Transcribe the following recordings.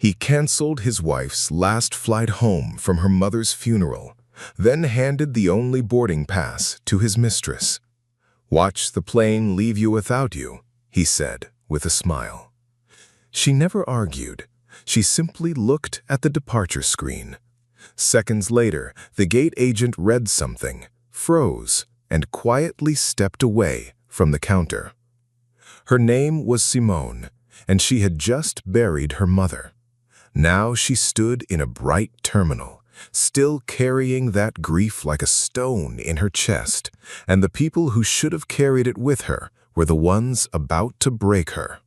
He canceled his wife's last flight home from her mother's funeral, then handed the only boarding pass to his mistress. "Watch the plane leave you without you," he said with a smile. She never argued. She simply looked at the departure screen. Seconds later, the gate agent read something, froze, and quietly stepped away from the counter. Her name was Simone, and she had just buried her mother. Now she stood in a bright terminal, still carrying that grief like a stone in her chest, and the people who should have carried it with her were the ones about to break her.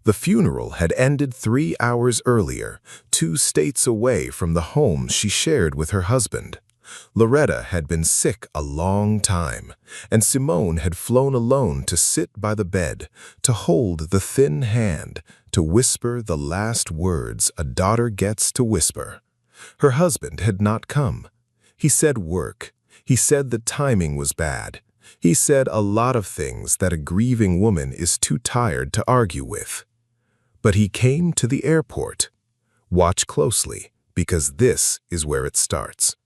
The funeral had ended 3 hours earlier, 2 states away from the home she shared with her husband. Loretta had been sick a long time, and Simone had flown alone to sit by the bed, to hold the thin hand, to whisper the last words a daughter gets to whisper. Her husband had not come. He said work. He said the timing was bad. He said a lot of things that a grieving woman is too tired to argue with. But he came to the airport. Watch closely, because this is where it starts.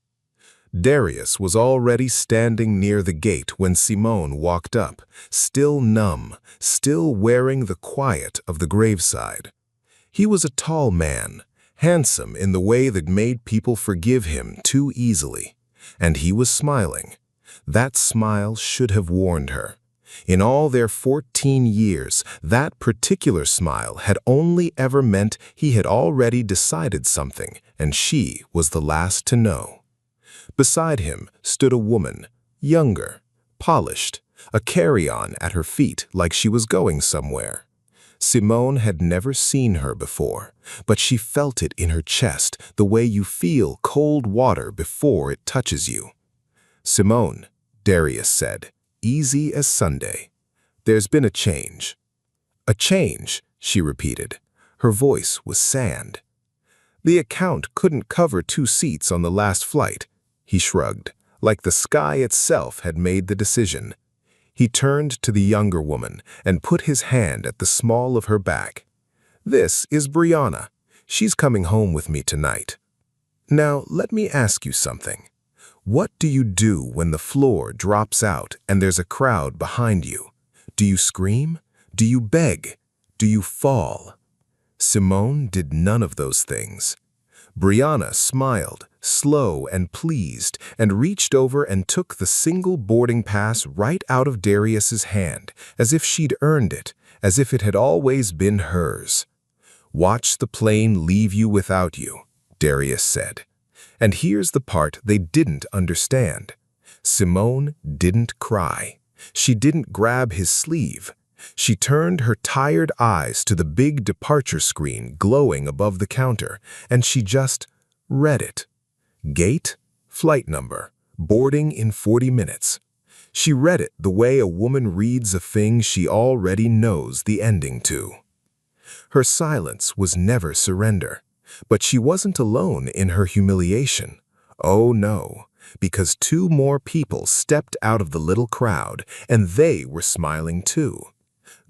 Darius was already standing near the gate when Simone walked up, still numb, still wearing the quiet of the graveside. He was a tall man, handsome in the way that made people forgive him too easily. And he was smiling. That smile should have warned her. In all their 14 years, that particular smile had only ever meant he had already decided something, and she was the last to know. Beside him stood a woman, younger, polished, a carry-on at her feet like she was going somewhere. Simone had never seen her before, but she felt it in her chest the way you feel cold water before it touches you. "Simone," Darius said, easy as Sunday, "there's been a change." "A change," she repeated. Her voice was sand. "The account couldn't cover 2 seats on the last flight." He shrugged, like the sky itself had made the decision. He turned to the younger woman and put his hand at the small of her back. "This is Brianna. She's coming home with me tonight. Now, let me ask you something. What do you do when the floor drops out and there's a crowd behind you? Do you scream? Do you beg? Do you fall?" Simone did none of those things. Brianna smiled, slow and pleased, and reached over and took the single boarding pass right out of Darius's hand, as if she'd earned it, as if it had always been hers. "Watch the plane leave you without you," Darius said. And here's the part they didn't understand. Simone didn't cry. She didn't grab his sleeve. She turned her tired eyes to the big departure screen glowing above the counter, and she just read it. Gate, flight number, boarding in 40 minutes. She read it the way a woman reads a thing she already knows the ending to. Her silence was never surrender, but she wasn't alone in her humiliation. Oh no, because 2 more people stepped out of the little crowd, and they were smiling too.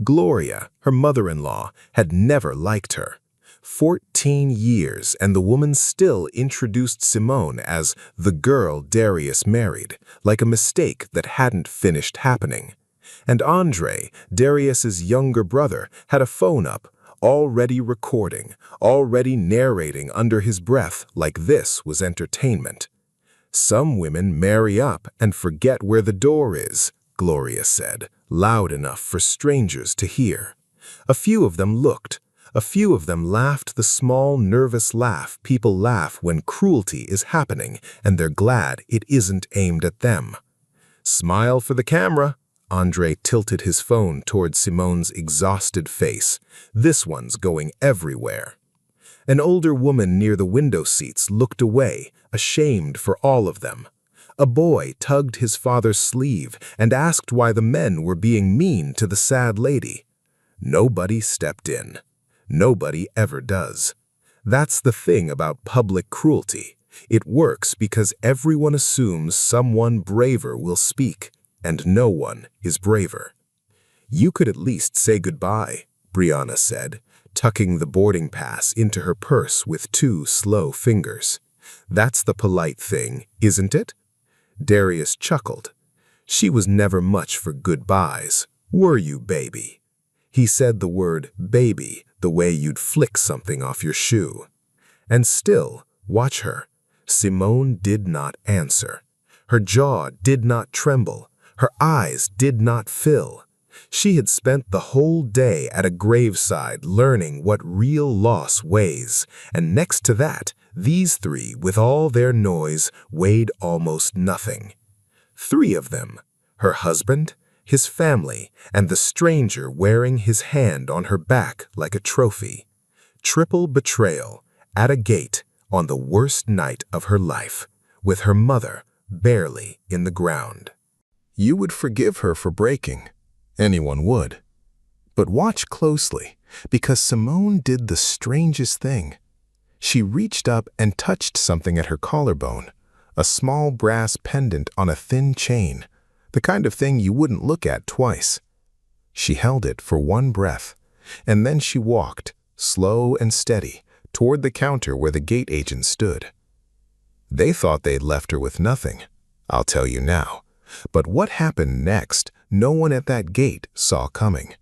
Gloria, her mother-in-law, had never liked her. 14 years, and the woman still introduced Simone as the girl Darius married, like a mistake that hadn't finished happening. And Andre, Darius's younger brother, had a phone up, already recording, already narrating under his breath like this was entertainment. "Some women marry up and forget where the door is," Gloria said, loud enough for strangers to hear. A few of them looked. A few of them laughed the small, nervous laugh people laugh when cruelty is happening and they're glad it isn't aimed at them. "Smile for the camera." Andre tilted his phone toward Simone's exhausted face. "This one's going everywhere." An older woman near the window seats looked away, ashamed for all of them. A boy tugged his father's sleeve and asked why the men were being mean to the sad lady. Nobody stepped in. Nobody ever does. That's the thing about public cruelty. It works because everyone assumes someone braver will speak, and no one is braver. "You could at least say goodbye," Brianna said. tucking the boarding pass into her purse with 2 slow fingers. "That's the polite thing, isn't it?" Darius chuckled. "She was never much for goodbyes, were you, baby?" He said the word baby the way you'd flick something off your shoe. And still, watch her. Simone did not answer. Her jaw did not tremble. Her eyes did not fill. She had spent the whole day at a graveside learning what real loss weighs, and next to that, these 3, with all their noise, weighed almost nothing. 3 of them, her husband, his family, and the stranger wearing his hand on her back like a trophy. Triple betrayal, at a gate, on the worst night of her life, with her mother barely in the ground. You would forgive her for breaking. Anyone would. But watch closely, because Simone did the strangest thing. She reached up and touched something at her collarbone, a small brass pendant on a thin chain, the kind of thing you wouldn't look at twice. She held it for one breath, and then she walked, slow and steady, toward the counter where the gate agent stood. They thought they'd left her with nothing, I'll tell you now. But what happened next, no one at that gate saw coming.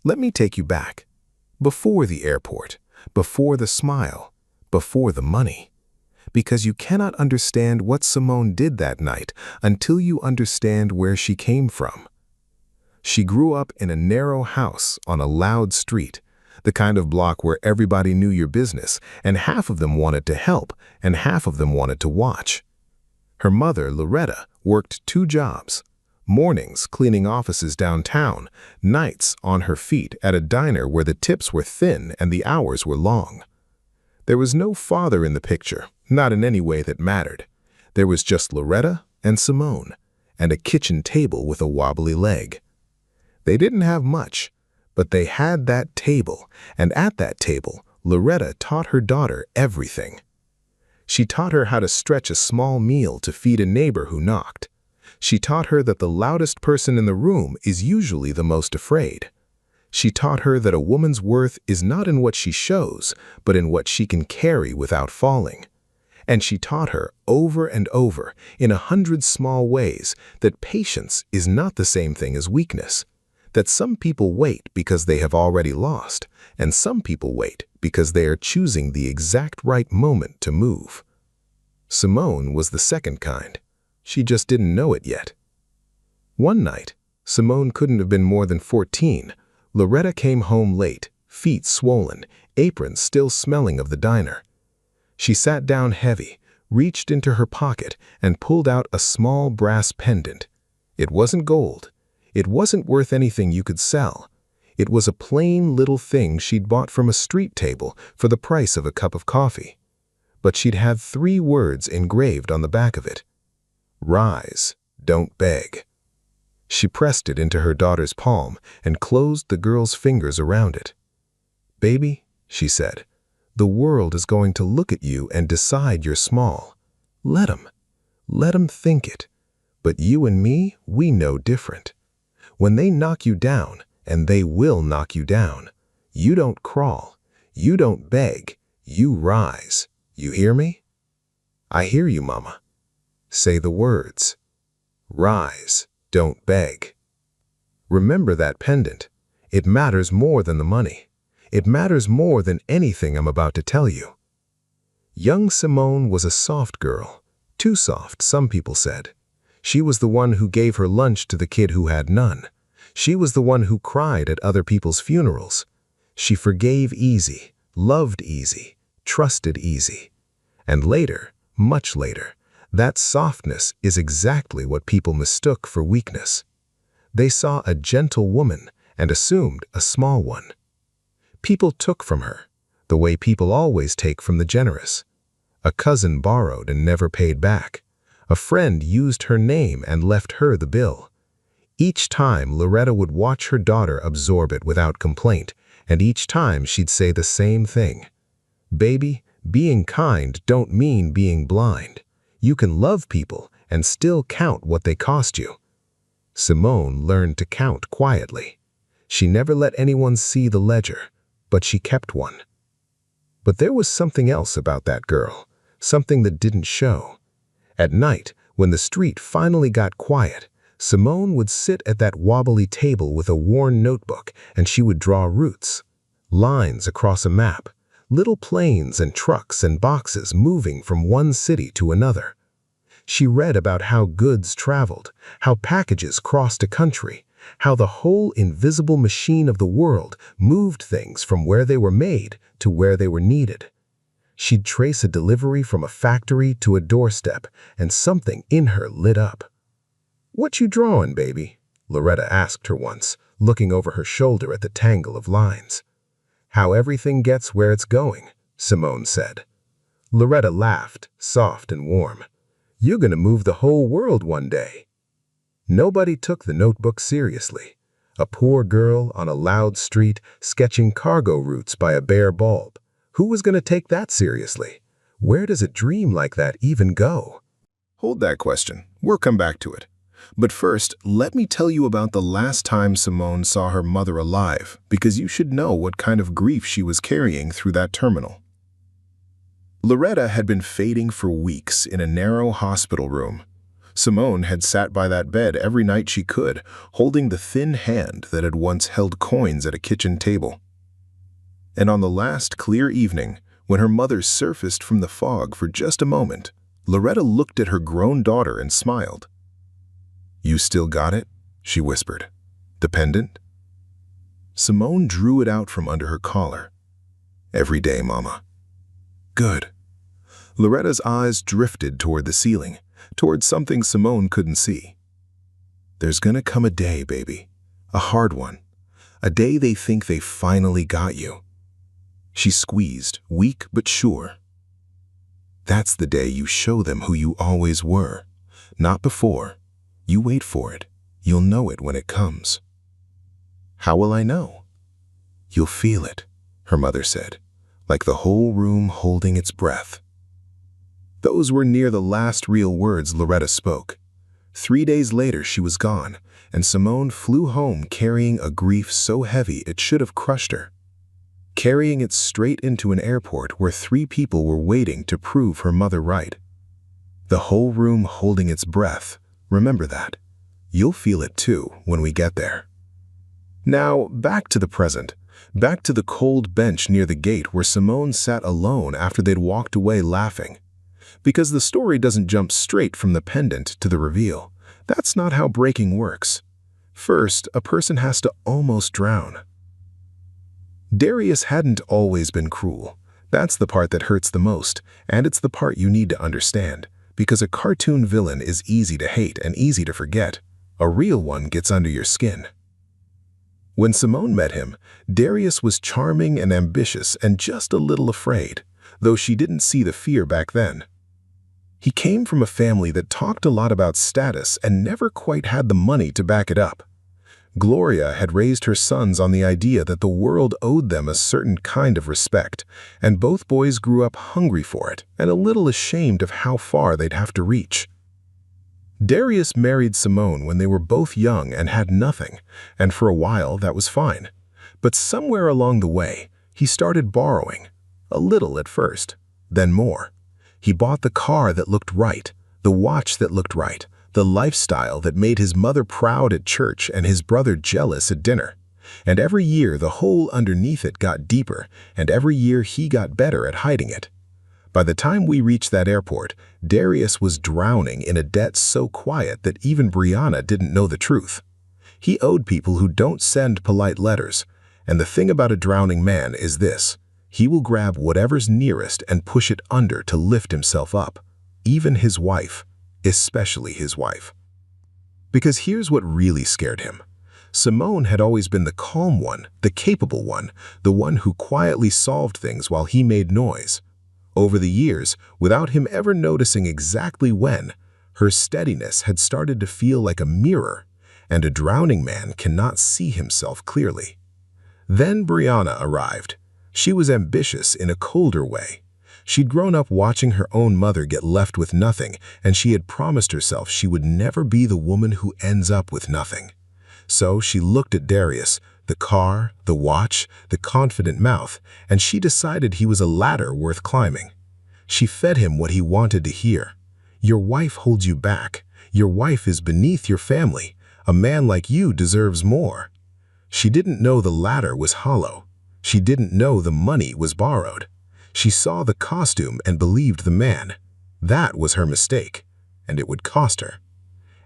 Let me take you back. Before the airport, before the smile, before the money. Because you cannot understand what Simone did that night until you understand where she came from. She grew up in a narrow house on a loud street, the kind of block where everybody knew your business, and half of them wanted to help, and half of them wanted to watch. Her mother, Loretta, worked 2 jobs. Mornings cleaning offices downtown, nights on her feet at a diner where the tips were thin and the hours were long. There was no father in the picture, not in any way that mattered. There was just Loretta and Simone, and a kitchen table with a wobbly leg. They didn't have much, but they had that table, and at that table, Loretta taught her daughter everything. She taught her how to stretch a small meal to feed a neighbor who knocked. She taught her that the loudest person in the room is usually the most afraid. She taught her that a woman's worth is not in what she shows, but in what she can carry without falling. And she taught her over and over, in 100 small ways, that patience is not the same thing as weakness. That some people wait because they have already lost, and some people wait because they are choosing the exact right moment to move. Simone was the second kind. She just didn't know it yet. One night, Simone couldn't have been more than 14. Loretta came home late, feet swollen, apron still smelling of the diner. She sat down heavy, reached into her pocket, and pulled out a small brass pendant. It wasn't gold. It wasn't worth anything you could sell. It was a plain little thing she'd bought from a street table for the price of a cup of coffee. But she'd had 3 words engraved on the back of it. Rise, don't beg. She pressed it into her daughter's palm and closed the girl's fingers around it. Baby, she said, the world is going to look at you and decide you're small. Let 'em. Let 'em think it. But you and me, we know different. When they knock you down, and they will knock you down, you don't crawl, you don't beg, you rise. You hear me? I hear you, Mama. Say the words. Rise, don't beg. Remember that pendant. It matters more than the money. It matters more than anything I'm about to tell you. Young Simone was a soft girl. Too soft, some people said. She was the one who gave her lunch to the kid who had none. She was the one who cried at other people's funerals. She forgave easy, loved easy, trusted easy. And later, much later, that softness is exactly what people mistook for weakness. They saw a gentle woman and assumed a small one. People took from her, the way people always take from the generous. A cousin borrowed and never paid back. A friend used her name and left her the bill. Each time Loretta would watch her daughter absorb it without complaint, and each time she'd say the same thing. Baby, being kind don't mean being blind. You can love people and still count what they cost you. Simone learned to count quietly. She never let anyone see the ledger. but she kept one. But there was something else about that girl, something that didn't show. At night, when the street finally got quiet, Simone would sit at that wobbly table with a worn notebook, and she would draw routes, lines across a map, little planes and trucks and boxes moving from one city to another. She read about how goods traveled, how packages crossed a country, how the whole invisible machine of the world moved things from where they were made to where they were needed. She'd trace a delivery from a factory to a doorstep, and something in her lit up. "What you drawing, baby?" Loretta asked her once, looking over her shoulder at the tangle of lines. "How everything gets where it's going," Simone said. Loretta laughed, soft and warm. "You're gonna move the whole world one day." Nobody took the notebook seriously. A poor girl on a loud street sketching cargo routes by a bare bulb. Who was going to take that seriously? Where does a dream like that even go? Hold that question. We'll come back to it. But first, let me tell you about the last time Simone saw her mother alive, because you should know what kind of grief she was carrying through that terminal. Loretta had been fading for weeks in a narrow hospital room. Simone had sat by that bed every night she could, holding the thin hand that had once held coins at a kitchen table. And on the last clear evening, when her mother surfaced from the fog for just a moment, Loretta looked at her grown daughter and smiled. "You still got it?" she whispered. "Dependent?" Simone drew it out from under her collar. "Every day, Mama." "Good." Loretta's eyes drifted toward the ceiling, toward something Simone couldn't see. "There's gonna come a day, baby. A hard one. A day they think they finally got you." She squeezed, weak but sure. "That's the day you show them who you always were. Not before. You wait for it. You'll know it when it comes." "How will I know?" "You'll feel it," her mother said, like the whole room holding its breath. Those were near the last real words Loretta spoke. 3 days later she was gone, and Simone flew home carrying a grief so heavy it should have crushed her. Carrying it straight into an airport where 3 people were waiting to prove her mother right. The whole room holding its breath. Remember that. You'll feel it too when we get there. Now, back to the present. Back to the cold bench near the gate where Simone sat alone after they'd walked away laughing. Because the story doesn't jump straight from the pendant to the reveal. That's not how breaking works. First, a person has to almost drown. Darius hadn't always been cruel. That's the part that hurts the most, and it's the part you need to understand, because a cartoon villain is easy to hate and easy to forget. A real one gets under your skin. When Simone met him, Darius was charming and ambitious and just a little afraid, though she didn't see the fear back then. He came from a family that talked a lot about status and never quite had the money to back it up. Gloria had raised her sons on the idea that the world owed them a certain kind of respect, and both boys grew up hungry for it and a little ashamed of how far they'd have to reach. Darius married Simone when they were both young and had nothing, and for a while that was fine. But somewhere along the way, he started borrowing. A little at first, then more. He bought the car that looked right, the watch that looked right, the lifestyle that made his mother proud at church and his brother jealous at dinner. And every year the hole underneath it got deeper, and every year he got better at hiding it. By the time we reached that airport, Darius was drowning in a debt so quiet that even Brianna didn't know the truth. He owed people who don't send polite letters, and the thing about a drowning man is this: he will grab whatever's nearest and push it under to lift himself up, even his wife. Especially his wife. Because here's what really scared him. Simone had always been the calm one, the capable one, the one who quietly solved things while he made noise. Over the years, without him ever noticing exactly when, her steadiness had started to feel like a mirror, and a drowning man cannot see himself clearly. Then Brianna arrived. She was ambitious in a colder way. She'd grown up watching her own mother get left with nothing, and she had promised herself she would never be the woman who ends up with nothing. So she looked at Darius, The car, the watch, the confident mouth, and she decided he was a ladder worth climbing. She fed him what he wanted to hear. Your wife holds you back. Your wife is beneath your family. A man like you deserves more. She didn't know the ladder was hollow. She didn't know the money was borrowed. She saw the costume and believed the man. That was her mistake, and it would cost her.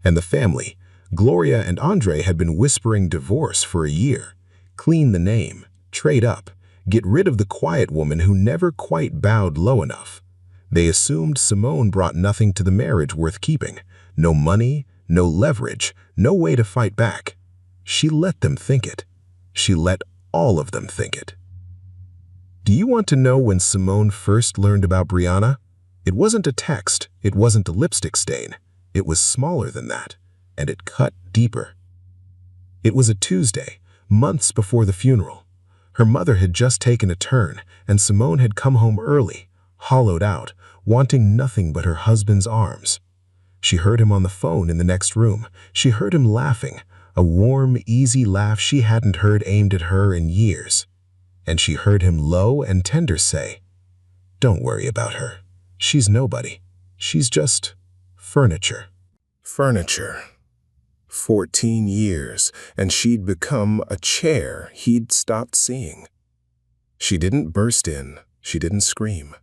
And the family, Gloria and Andre, had been whispering divorce for a year. Clean the name, trade up, get rid of the quiet woman who never quite bowed low enough. They assumed Simone brought nothing to the marriage worth keeping. No money, no leverage, no way to fight back. She let them think it. She let all of them think it. Do you want to know when Simone first learned about Brianna? It wasn't a text, it wasn't a lipstick stain. It was smaller than that, and it cut deeper. It was a Tuesday, months before the funeral. Her mother had just taken a turn, and Simone had come home early, hollowed out, wanting nothing but her husband's arms. She heard him on the phone in the next room. She heard him laughing, a warm, easy laugh she hadn't heard aimed at her in years. And she heard him low and tender say, "Don't worry about her. She's nobody. She's just furniture." Furniture. 14 years, and she'd become a chair he'd stopped seeing. She didn't burst in. She didn't scream.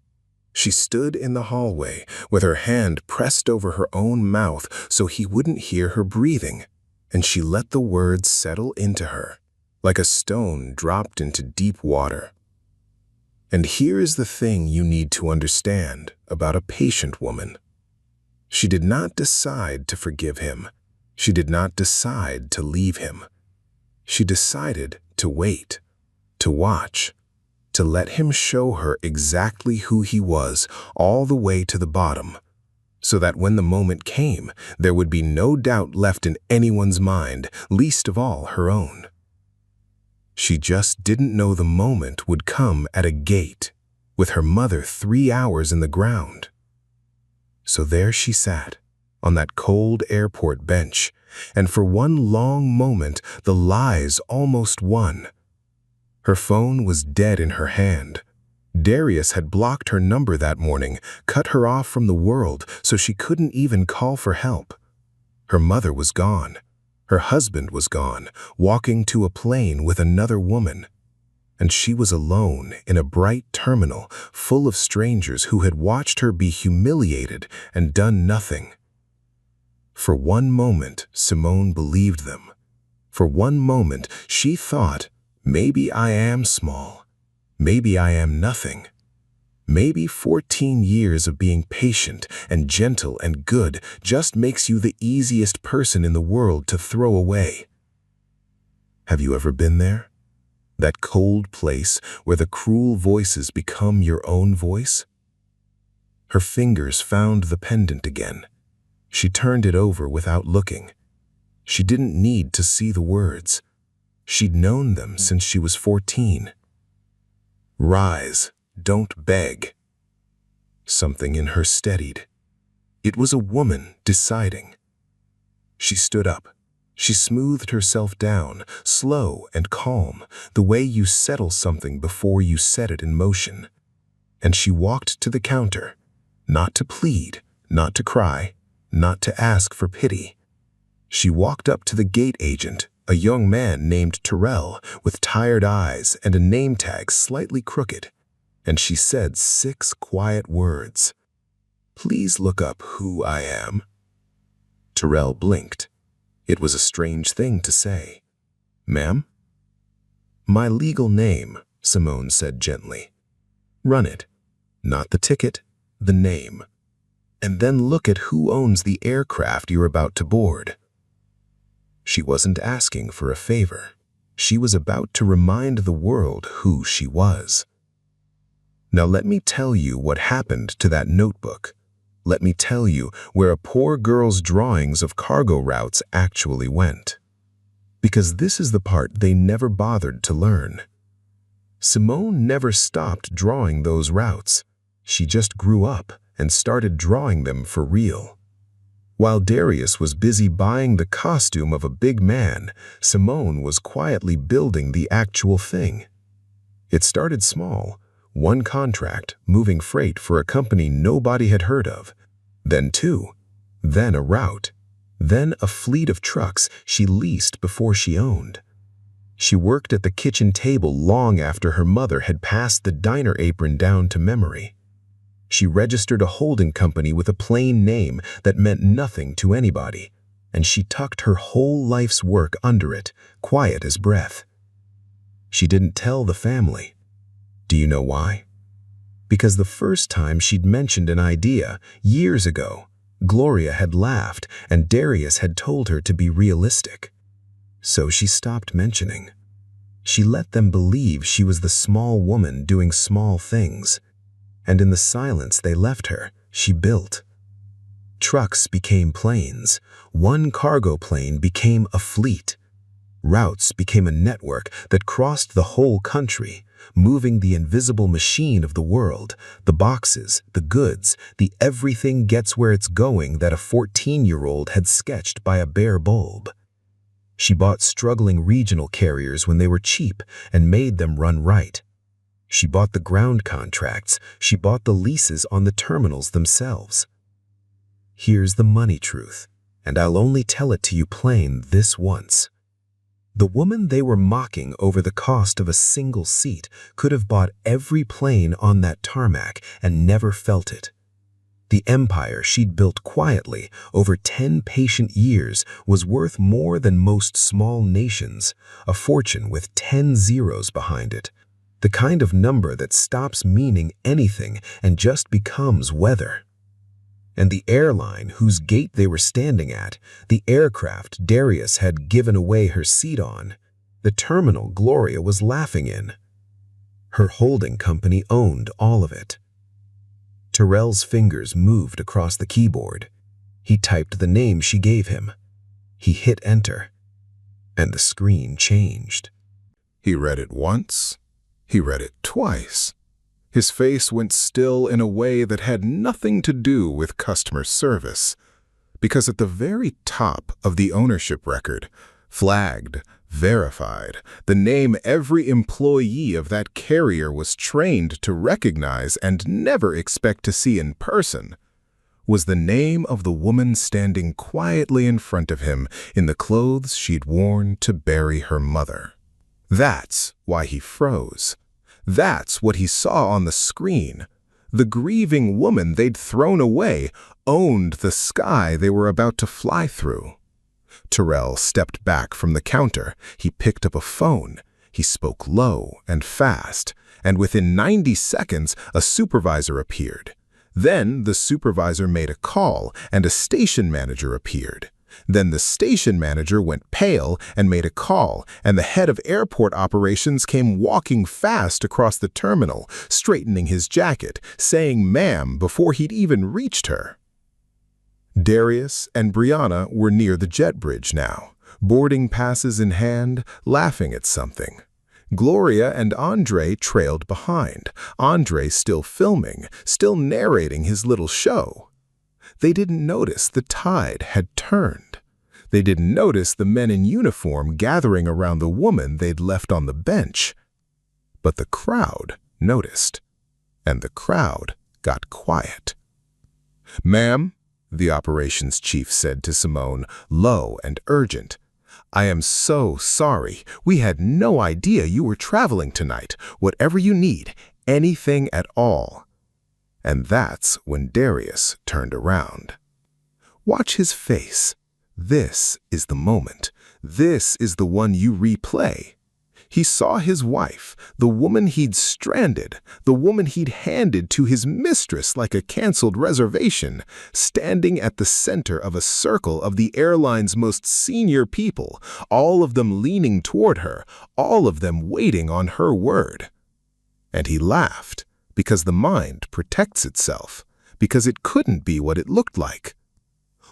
She stood in the hallway with her hand pressed over her own mouth so he wouldn't hear her breathing, and she let the words settle into her, like a stone dropped into deep water. And here is the thing you need to understand about a patient woman. She did not decide to forgive him. She did not decide to leave him. She decided to wait, to watch, to let him show her exactly who he was all the way to the bottom, so that when the moment came, there would be no doubt left in anyone's mind, least of all her own. She just didn't know the moment would come at a gate, with her mother 3 hours in the ground. So there she sat, on that cold airport bench, and for one long moment the lies almost won. Her phone was dead in her hand. Darius had blocked her number that morning, cut her off from the world so she couldn't even call for help. Her mother was gone. Her husband was gone, walking to a plane with another woman. And she was alone in a bright terminal full of strangers who had watched her be humiliated and done nothing. For one moment, Simone believed them. For one moment, she thought, maybe I am small. Maybe I am nothing. Maybe 14 years of being patient and gentle and good just makes you the easiest person in the world to throw away. Have you ever been there? That cold place where the cruel voices become your own voice? Her fingers found the pendant again. She turned it over without looking. She didn't need to see the words. She'd known them since she was 14. Rise, don't beg. Something in her steadied. It was a woman deciding. She stood up. She smoothed herself down, slow and calm, the way you settle something before you set it in motion. And she walked to the counter, not to plead, not to cry, not to ask for pity. She walked up to the gate agent, a young man named Terrell, with tired eyes and a name tag slightly crooked, and she said 6 quiet words. "Please look up who I am." Terrell blinked. It was a strange thing to say. "Ma'am?" "My legal name," Simone said gently. "Run it. Not the ticket, the name. And then look at who owns the aircraft you're about to board." She wasn't asking for a favor. She was about to remind the world who she was. Now let me tell you what happened to that notebook. Let me tell you where a poor girl's drawings of cargo routes actually went. Because this is the part they never bothered to learn. Simone never stopped drawing those routes. She just grew up and started drawing them for real. While Darius was busy buying the costume of a big man, Simone was quietly building the actual thing. It started small, one contract, moving freight for a company nobody had heard of, then two, then a route, then a fleet of trucks she leased before she owned. She worked at the kitchen table long after her mother had passed the diner apron down to memory. She registered a holding company with a plain name that meant nothing to anybody, and she tucked her whole life's work under it, quiet as breath. She didn't tell the family. Do you know why? Because the first time she'd mentioned an idea, years ago, Gloria had laughed and Darius had told her to be realistic. So she stopped mentioning. She let them believe she was the small woman doing small things. And in the silence they left her, she built. Trucks became planes. One cargo plane became a fleet. Routes became a network that crossed the whole country, moving the invisible machine of the world, the boxes, the goods, the everything gets where it's going that a 14-year-old had sketched by a bare bulb. She bought struggling regional carriers when they were cheap and made them run right. She bought the ground contracts. She bought the leases on the terminals themselves. Here's the money truth, and I'll only tell it to you plain this once. The woman they were mocking over the cost of a single seat could have bought every plane on that tarmac and never felt it. The empire she'd built quietly over 10 patient years was worth more than most small nations, a fortune with 10 zeros behind it. The kind of number that stops meaning anything and just becomes weather. And the airline whose gate they were standing at, the aircraft Darius had given away her seat on, the terminal Gloria was laughing in. Her holding company owned all of it. Terrell's fingers moved across the keyboard. He typed the name she gave him. He hit enter, and the screen changed. He read it once. He read it twice. His face went still in a way that had nothing to do with customer service, because at the very top of the ownership record, flagged, verified, the name every employee of that carrier was trained to recognize and never expect to see in person, was the name of the woman standing quietly in front of him in the clothes she'd worn to bury her mother. That's why he froze. That's what he saw on the screen. The grieving woman they'd thrown away owned the sky they were about to fly through. Terrell stepped back from the counter. He picked up a phone. He spoke low and fast, and within 90 seconds, a supervisor appeared. Then the supervisor made a call, and a station manager appeared. Then the station manager went pale and made a call, and the head of airport operations came walking fast across the terminal, straightening his jacket, saying "ma'am" before he'd even reached her. Darius and Brianna were near the jet bridge now, boarding passes in hand, laughing at something. Gloria and Andre trailed behind, Andre still filming, still narrating his little show. They didn't notice the tide had turned. They didn't notice the men in uniform gathering around the woman they'd left on the bench. But the crowd noticed, and the crowd got quiet. "Ma'am," the operations chief said to Simone, low and urgent, "I am so sorry. We had no idea you were traveling tonight. Whatever you need, anything at all." And that's when Darius turned around. Watch his face. This is the moment. This is the one you replay. He saw his wife, the woman he'd stranded, the woman he'd handed to his mistress like a canceled reservation, standing at the center of a circle of the airline's most senior people, all of them leaning toward her, all of them waiting on her word. And he laughed, because the mind protects itself, because it couldn't be what it looked like.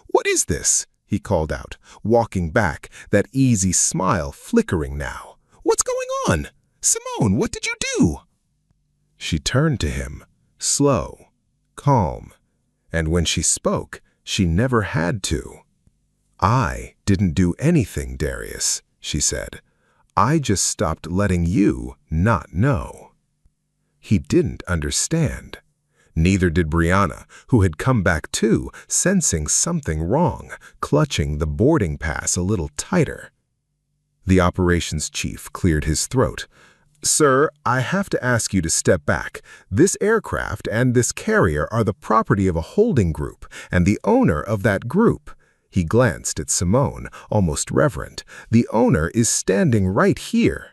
"What is this?" he called out, walking back, that easy smile flickering now. "What's going on? Simone, what did you do?" She turned to him, slow, calm, and when she spoke, She never had to. "I didn't do anything, Darius," she said. "I just stopped letting you not know." He didn't understand. Neither did Brianna, who had come back too, sensing something wrong, clutching the boarding pass a little tighter. The operations chief cleared his throat. "Sir, I have to ask you to step back. This aircraft and this carrier are the property of a holding group, and the owner of that group," he glanced at Simone, almost reverent, "the owner is standing right here."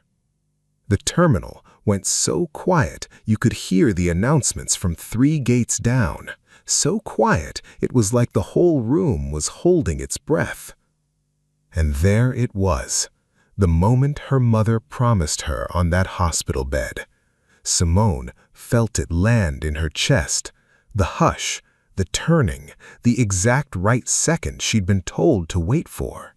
The terminal went so quiet you could hear the announcements from 3 gates down. So quiet it was like the whole room was holding its breath. And there it was, the moment her mother promised her on that hospital bed. Simone felt it land in her chest, the hush, the turning, the exact right second she'd been told to wait for.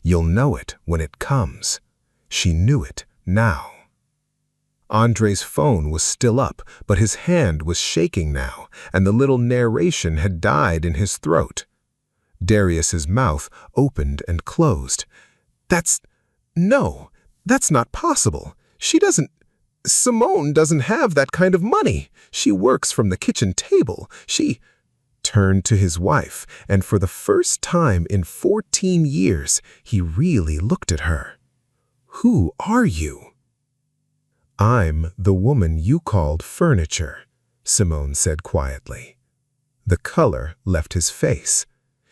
You'll know it when it comes. She knew it now. Andre's phone was still up, but his hand was shaking now, and the little narration had died in his throat. Darius's mouth opened and closed. No, that's not possible. Simone doesn't have that kind of money. She works from the kitchen table. She turned to his wife, and for the first time in 14 years, he really looked at her. "Who are you?" "I'm the woman you called furniture," Simone said quietly. The color left his face.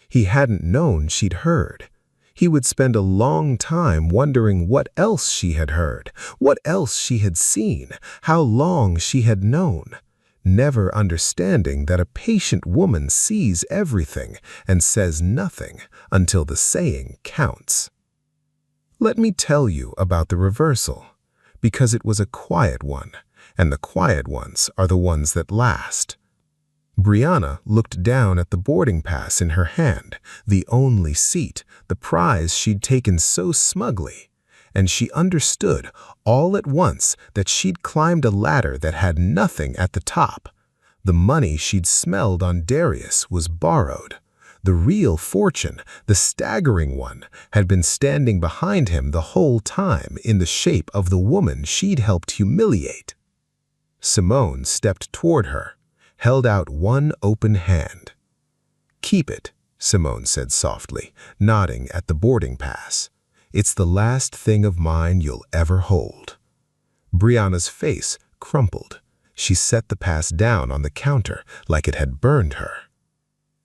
He hadn't known she'd heard. He would spend a long time wondering what else she had heard, what else she had seen, how long she had known, never understanding that a patient woman sees everything and says nothing until the saying counts. Let me tell you about the reversal, because it was a quiet one, and the quiet ones are the ones that last. Brianna looked down at the boarding pass in her hand, the only seat, the prize she'd taken so smugly, and she understood all at once that she'd climbed a ladder that had nothing at the top. The money she'd smelled on Darius was borrowed. The real fortune, the staggering one, had been standing behind him the whole time in the shape of the woman she'd helped humiliate. Simone stepped toward her, held out one open hand. "Keep it," Simone said softly, nodding at the boarding pass. "It's the last thing of mine you'll ever hold." Brianna's face crumpled. She set the pass down on the counter like it had burned her.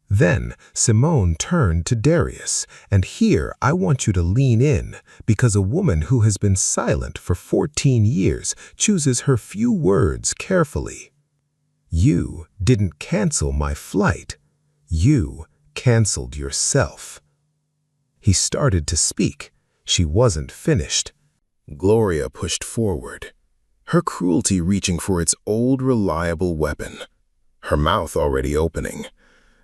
Then Simone turned to Darius, and here I want you to lean in, because a woman who has been silent for 14 years chooses her few words carefully. You didn't cancel my flight. You canceled yourself. He started to speak. She wasn't finished. Gloria pushed forward, her cruelty reaching for its old reliable weapon, her mouth already opening.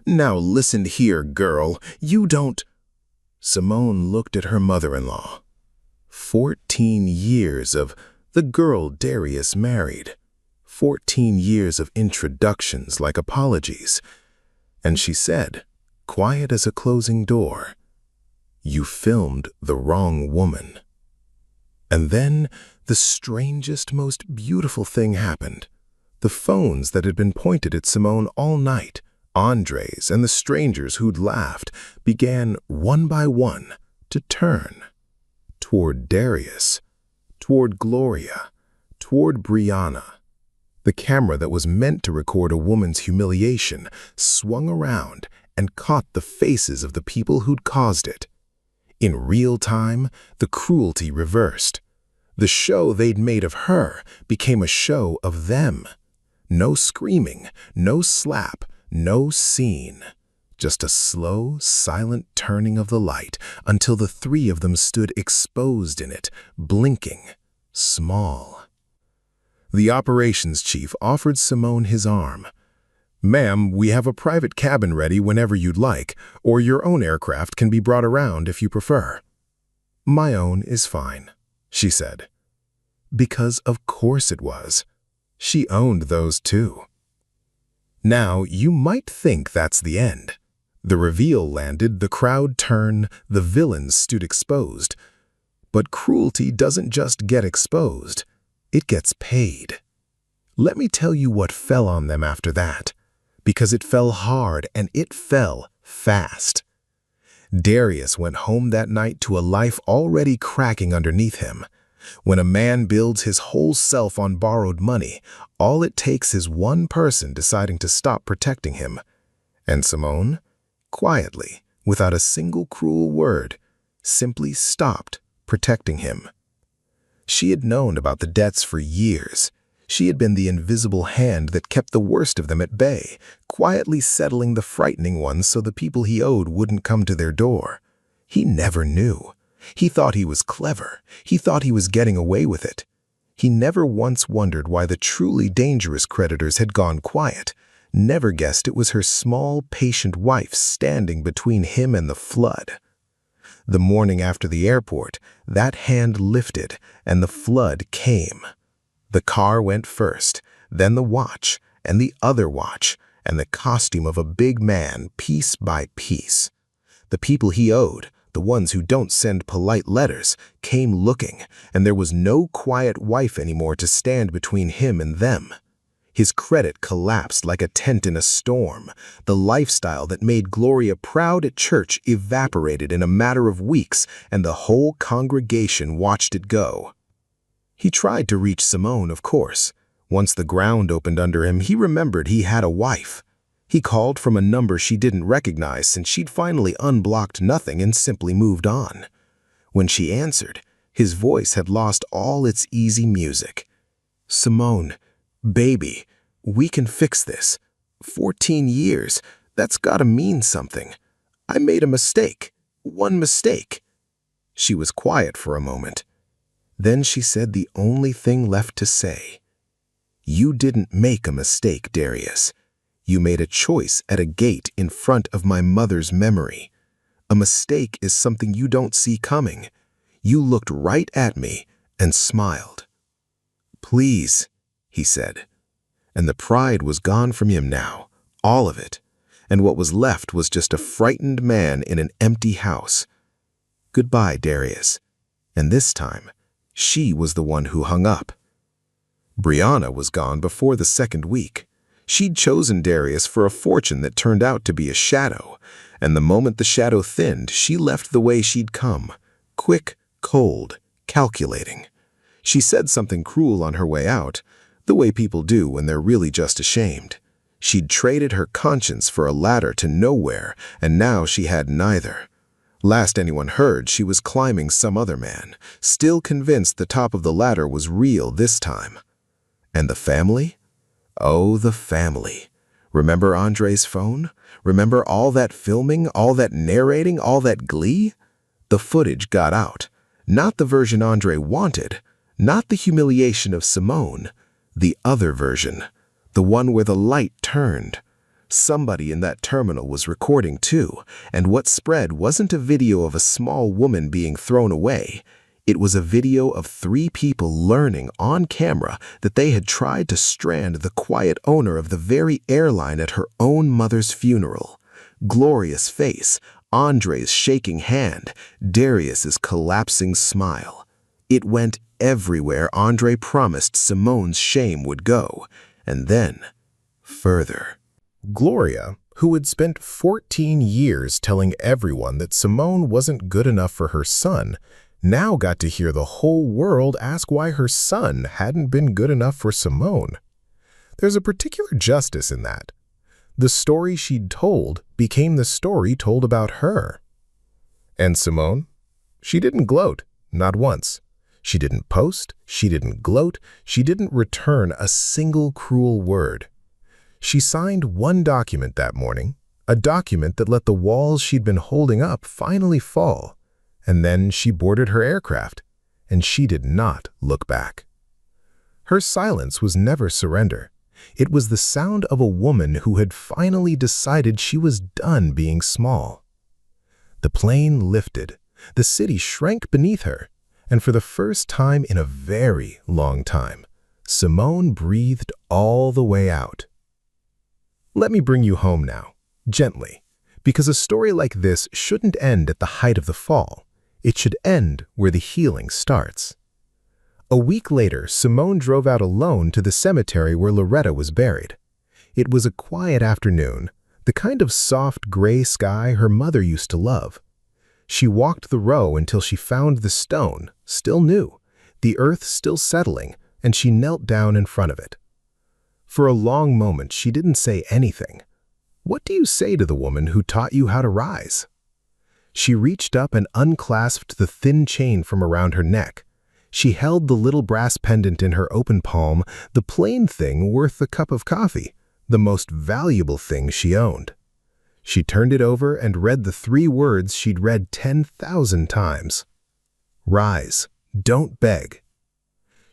"Now listen here, girl, you don't—" Simone looked at her mother-in-law. 14 years of the girl Darius married. 14 years of introductions like apologies. And she said, quiet as a closing door, "You filmed the wrong woman." And then the strangest, most beautiful thing happened. The phones that had been pointed at Simone all night, Andre's and the strangers who'd laughed, began one by one to turn toward Darius, toward Gloria, toward Brianna. The camera that was meant to record a woman's humiliation swung around and caught the faces of the people who'd caused it. In real time, the cruelty reversed. The show they'd made of her became a show of them. No screaming, no slap, no scene. Just a slow, silent turning of the light until the 3 of them stood exposed in it, blinking, small. The operations chief offered Simone his arm. "Ma'am, we have a private cabin ready whenever you'd like, or your own aircraft can be brought around if you prefer." "My own is fine," she said. Because of course it was. She owned those too. Now, you might think that's the end. The reveal landed, the crowd turned, the villains stood exposed. But cruelty doesn't just get exposed, it gets paid. Let me tell you what fell on them after that, because it fell hard and it fell fast. Darius went home that night to a life already cracking underneath him. When a man builds his whole self on borrowed money, all it takes is one person deciding to stop protecting him. And Simone, quietly, without a single cruel word, simply stopped protecting him. She had known about the debts for years. She had been the invisible hand that kept the worst of them at bay, quietly settling the frightening ones so the people he owed wouldn't come to their door. He never knew. He thought he was clever. He thought he was getting away with it. He never once wondered why the truly dangerous creditors had gone quiet, never guessed it was her small, patient wife standing between him and the flood. The morning after the airport, that hand lifted and the flood came. The car went first, then the watch, and the other watch, and the costume of a big man piece by piece. The people he owed, the ones who don't send polite letters, came looking, and there was no quiet wife anymore to stand between him and them. His credit collapsed like a tent in a storm. The lifestyle that made Gloria proud at church evaporated in a matter of weeks, and the whole congregation watched it go. He tried to reach Simone, of course. Once the ground opened under him, he remembered he had a wife. He called from a number she didn't recognize since she'd finally unblocked nothing and simply moved on. When she answered, his voice had lost all its easy music. "Simone, baby, we can fix this. 14 years, that's gotta mean something. I made a mistake. One mistake." She was quiet for a moment. Then she said the only thing left to say. "You didn't make a mistake, Darius. You made a choice at a gate in front of my mother's memory. A mistake is something you don't see coming. You looked right at me and smiled." "Please," he said. And the pride was gone from him now, all of it. And what was left was just a frightened man in an empty house. "Goodbye, Darius." And this time, she was the one who hung up. Brianna was gone before the second week. She'd chosen Darius for a fortune that turned out to be a shadow, and the moment the shadow thinned, she left the way she'd come, quick, cold, calculating. She said something cruel on her way out, the way people do when they're really just ashamed. She'd traded her conscience for a ladder to nowhere, and now she had neither. Last anyone heard, she was climbing some other man, still convinced the top of the ladder was real this time. And the family? Oh, the family. Remember Andre's phone? Remember all that filming, all that narrating, all that glee? The footage got out. Not the version Andre wanted, not the humiliation of Simone, the other version, the one where the light turned. Somebody in that terminal was recording too, and what spread wasn't a video of a small woman being thrown away. It was a video of 3 people learning on camera that they had tried to strand the quiet owner of the very airline at her own mother's funeral. Gloria's face, Andre's shaking hand, Darius's collapsing smile. It went everywhere Andre promised Simone's shame would go, and then further. Gloria, who had spent 14 years telling everyone that Simone wasn't good enough for her son, now got to hear the whole world ask why her son hadn't been good enough for Simone. There's a particular justice in that. The story she'd told became the story told about her. And Simone? She didn't gloat, not once. She didn't post, she didn't gloat, she didn't return a single cruel word. She signed one document that morning, a document that let the walls she'd been holding up finally fall, and then she boarded her aircraft, and she did not look back. Her silence was never surrender. It was the sound of a woman who had finally decided she was done being small. The plane lifted, the city shrank beneath her, and for the first time in a very long time, Simone breathed all the way out. Let me bring you home now, gently, Because a story like this shouldn't end at the height of the fall. It should end where the healing starts. A week later, Simone drove out alone to the cemetery where Loretta was buried. It was a quiet afternoon, the kind of soft gray sky her mother used to love. She walked the row until she found the stone, still new, the earth still settling, and she knelt down in front of it. For a long moment, she didn't say anything. What do you say to the woman who taught you how to rise? She reached up and unclasped the thin chain from around her neck. She held the little brass pendant in her open palm, the plain thing worth a cup of coffee, the most valuable thing she owned. She turned it over and read the 3 words she'd read 10,000 times. Rise, don't beg.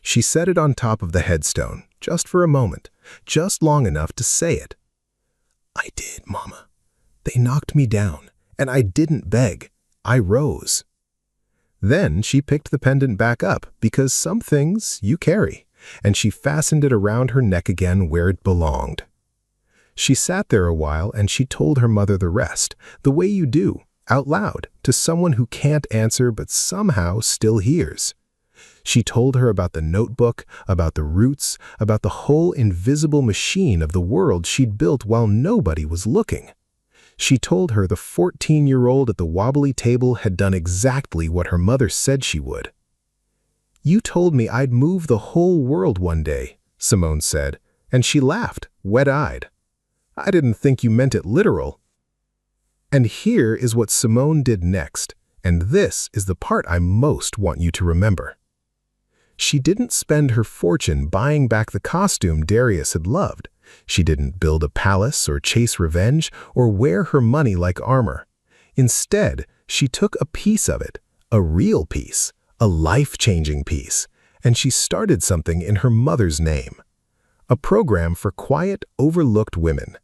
She set it on top of the headstone, just for a moment, just long enough to say it. I did, Mama. They knocked me down, and I didn't beg. I rose. Then she picked the pendant back up, because some things you carry, and she fastened it around her neck again where it belonged. She sat there a while and she told her mother the rest, the way you do, out loud, to someone who can't answer but somehow still hears. She told her about the notebook, about the roots, about the whole invisible machine of the world she'd built while nobody was looking. She told her the 14-year-old at the wobbly table had done exactly what her mother said she would. You told me I'd move the whole world one day, Simone said, and she laughed, wet-eyed. I didn't think you meant it literal. And here is what Simone did next, and this is the part I most want you to remember. She didn't spend her fortune buying back the costume Darius had loved. She didn't build a palace or chase revenge or wear her money like armor. Instead, she took a piece of it, a real piece, a life-changing piece, and she started something in her mother's name. A program for quiet, overlooked women.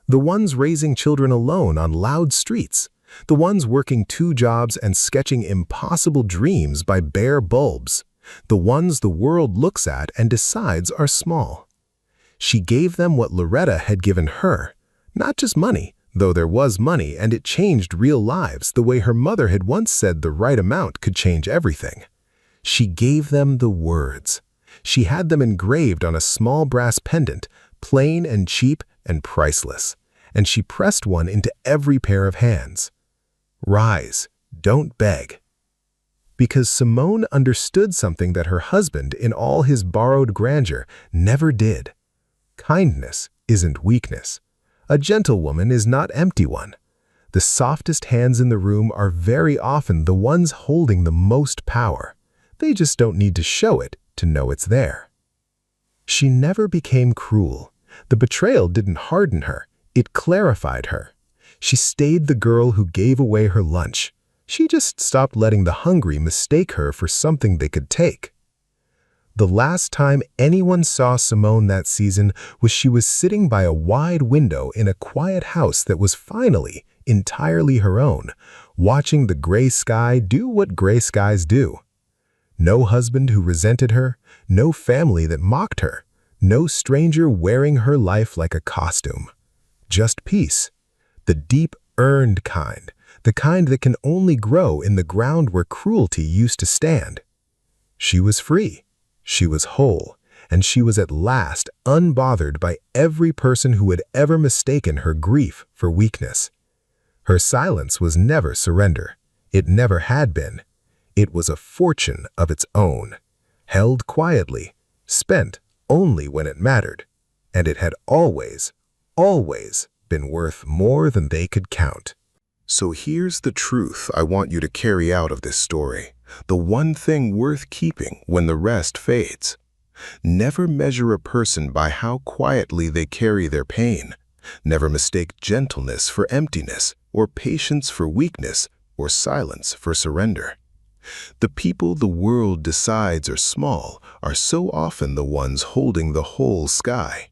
The ones raising children alone on loud streets. The ones working 2 jobs and sketching impossible dreams by bare bulbs. The ones the world looks at and decides are small. She gave them what Loretta had given her, not just money, though there was money and it changed real lives the way her mother had once said the right amount could change everything. She gave them the words. She had them engraved on a small brass pendant, plain and cheap and priceless, and she pressed one into every pair of hands. Rise, don't beg. Because Simone understood something that her husband, in all his borrowed grandeur, never did. Kindness isn't weakness. A gentle woman is not an empty one. The softest hands in the room are very often the ones holding the most power. They just don't need to show it to know it's there. She never became cruel. The betrayal didn't harden her. It clarified her. She stayed the girl who gave away her lunch. She just stopped letting the hungry mistake her for something they could take. The last time anyone saw Simone that season was she was sitting by a wide window in a quiet house that was finally entirely her own, watching the gray sky do what gray skies do. No husband who resented her, no family that mocked her, no stranger wearing her life like a costume. Just peace, the deep, earned kind, the kind that can only grow in the ground where cruelty used to stand. She was free, she was whole, and she was at last unbothered by every person who had ever mistaken her grief for weakness. Her silence was never surrender. It never had been. It was a fortune of its own, held quietly, spent only when it mattered, and it had always, always been worth more than they could count. So here's the truth I want you to carry out of this story, the one thing worth keeping when the rest fades. Never measure a person by how quietly they carry their pain. Never mistake gentleness for emptiness, or patience for weakness, or silence for surrender. The people the world decides are small are so often the ones holding the whole sky.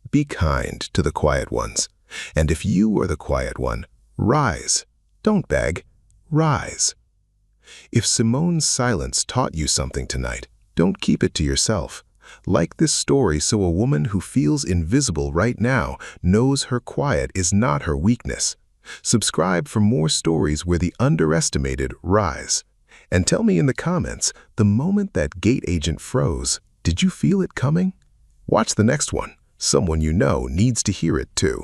Be kind to the quiet ones, and if you are the quiet one, rise. Don't beg. Rise. If Simone's silence taught you something tonight, don't keep it to yourself. Like this story so a woman who feels invisible right now knows her quiet is not her weakness, Subscribe for more stories where the underestimated rise. And tell me in the comments, the moment that gate agent froze, did you feel it coming? Watch the next one. Someone you know needs to hear it too.